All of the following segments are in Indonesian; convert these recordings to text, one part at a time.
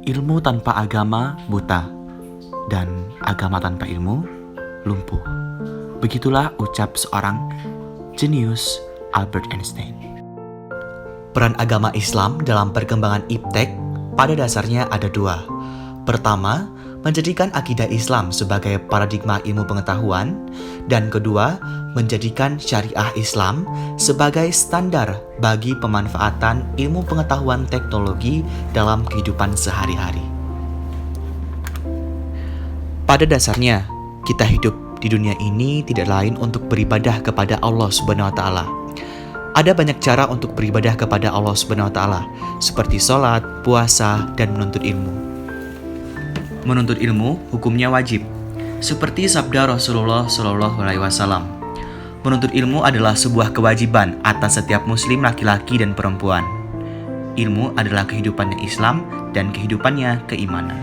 Ilmu tanpa agama buta, dan agama tanpa ilmu lumpuh. Begitulah ucap seorang jenius Albert Einstein. Peran agama Islam dalam perkembangan iptek pada dasarnya ada dua. Pertama, menjadikan akidah Islam sebagai paradigma ilmu pengetahuan, dan kedua, menjadikan syariah Islam sebagai standar bagi pemanfaatan ilmu pengetahuan teknologi dalam kehidupan sehari-hari. Pada dasarnya, kita hidup di dunia ini tidak lain untuk beribadah kepada Allah Subhanahu wa taala. Ada banyak cara untuk beribadah kepada Allah Subhanahu wa taala, seperti sholat, puasa, dan menuntut ilmu. Menuntut ilmu hukumnya wajib, seperti sabda Rasulullah SAW. Menuntut ilmu adalah sebuah kewajiban atas setiap muslim laki-laki dan perempuan. Ilmu adalah kehidupannya Islam dan kehidupannya keimanan.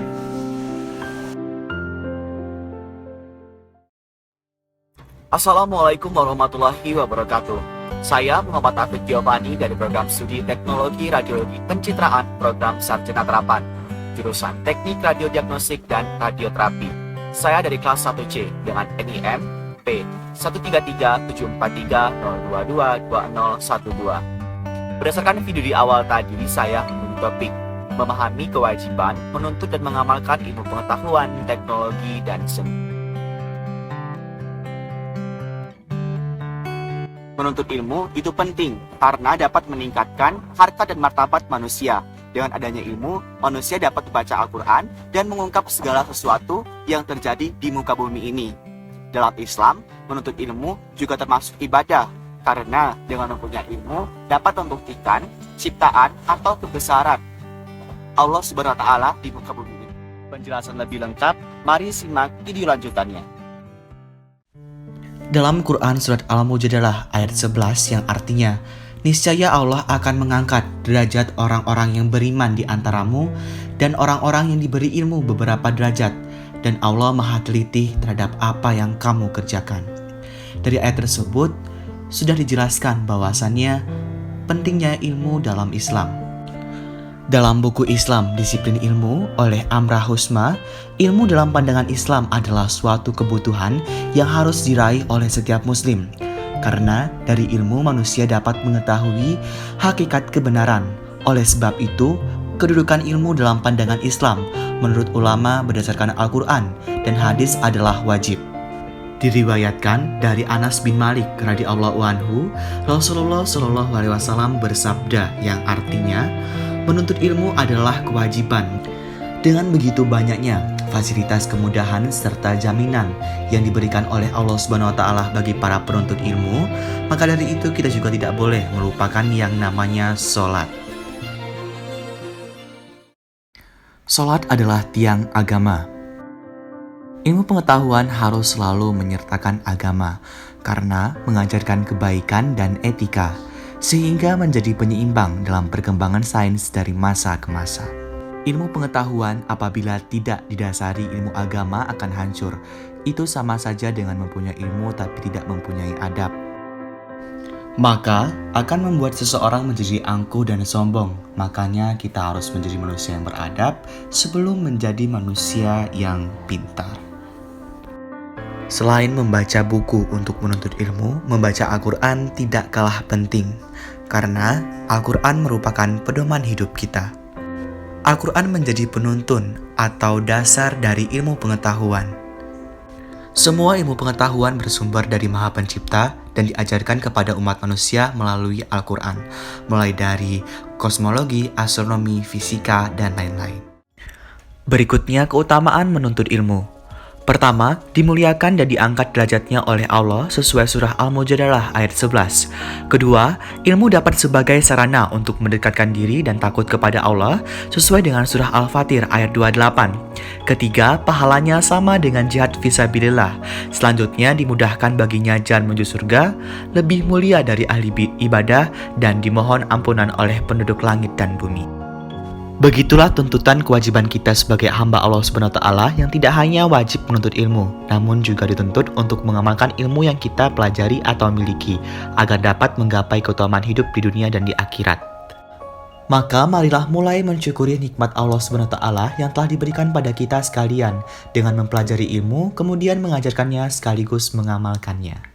Assalamualaikum warahmatullahi wabarakatuh. Saya Muhammad Afid Giovanni dari program studi Teknologi Radiologi Pencitraan program Sarjana Terapan, jurusan Teknik Radiodiagnostik dan Radioterapi. Saya dari kelas 1C dengan NIM P1374302222012. Berdasarkan video di awal tadi, saya memilih topik memahami kewajiban menuntut dan mengamalkan ilmu pengetahuan, teknologi, dan seni. Menuntut ilmu itu penting karena dapat meningkatkan harkat dan martabat manusia. Dengan adanya ilmu, manusia dapat membaca Al-Quran dan mengungkap segala sesuatu yang terjadi di muka bumi ini. Dalam Islam, menuntut ilmu juga termasuk ibadah, karena dengan mempunyai ilmu dapat membuktikan ciptaan atau kebesaran Allah Subhanahu wa taala di muka bumi ini. Penjelasan lebih lengkap, mari simak video lanjutannya. Dalam Quran surat Al-Mujadalah ayat 11 yang artinya, niscaya Allah akan mengangkat derajat orang-orang yang beriman di antaramu dan orang-orang yang diberi ilmu beberapa derajat, dan Allah maha teliti terhadap apa yang kamu kerjakan. Dari ayat tersebut sudah dijelaskan bahwasannya pentingnya ilmu dalam Islam. Dalam buku Islam Disiplin Ilmu oleh Amrah Husma, ilmu dalam pandangan Islam adalah suatu kebutuhan yang harus diraih oleh setiap muslim. Karena dari ilmu manusia dapat mengetahui hakikat kebenaran. Oleh sebab itu, kedudukan ilmu dalam pandangan Islam menurut ulama berdasarkan Al-Quran dan hadis adalah wajib. Diriwayatkan dari Anas bin Malik radhiyallahu anhu, Rasulullah SAW bersabda yang artinya, menuntut ilmu adalah kewajiban. Dengan begitu banyaknya fasilitas kemudahan serta jaminan yang diberikan oleh Allah Subhanahu wa taala bagi para penuntut ilmu, maka dari itu kita juga tidak boleh melupakan yang namanya sholat. Sholat adalah tiang agama. Ilmu pengetahuan harus selalu menyertakan agama karena mengajarkan kebaikan dan etika, sehingga menjadi penyeimbang dalam perkembangan sains dari masa ke masa. Ilmu pengetahuan apabila tidak didasari ilmu agama akan hancur. Itu sama saja dengan mempunyai ilmu tapi tidak mempunyai adab. Maka akan membuat seseorang menjadi angkuh dan sombong. Makanya kita harus menjadi manusia yang beradab sebelum menjadi manusia yang pintar. Selain membaca buku untuk menuntut ilmu, membaca Al-Quran tidak kalah penting. Karena Al-Quran merupakan pedoman hidup kita. Al-Quran menjadi penuntun atau dasar dari ilmu pengetahuan. Semua ilmu pengetahuan bersumber dari Maha Pencipta dan diajarkan kepada umat manusia melalui Al-Quran, mulai dari kosmologi, astronomi, fisika, dan lain-lain. Berikutnya keutamaan menuntut ilmu. Pertama, dimuliakan dan diangkat derajatnya oleh Allah sesuai surah Al-Mujadalah ayat 11. Kedua, ilmu dapat sebagai sarana untuk mendekatkan diri dan takut kepada Allah sesuai dengan surah Al-Fatir ayat 28. Ketiga, pahalanya sama dengan jihad fisabilillah. Selanjutnya, dimudahkan baginya jalan menuju surga, lebih mulia dari ahli ibadah, dan dimohon ampunan oleh penduduk langit dan bumi. Begitulah tuntutan kewajiban kita sebagai hamba Allah Subhanahu wa taala yang tidak hanya wajib menuntut ilmu, namun juga dituntut untuk mengamalkan ilmu yang kita pelajari atau miliki agar dapat menggapai keutamaan hidup di dunia dan di akhirat. Maka marilah mulai mensyukuri nikmat Allah SWT yang telah diberikan pada kita sekalian dengan mempelajari ilmu, kemudian mengajarkannya sekaligus mengamalkannya.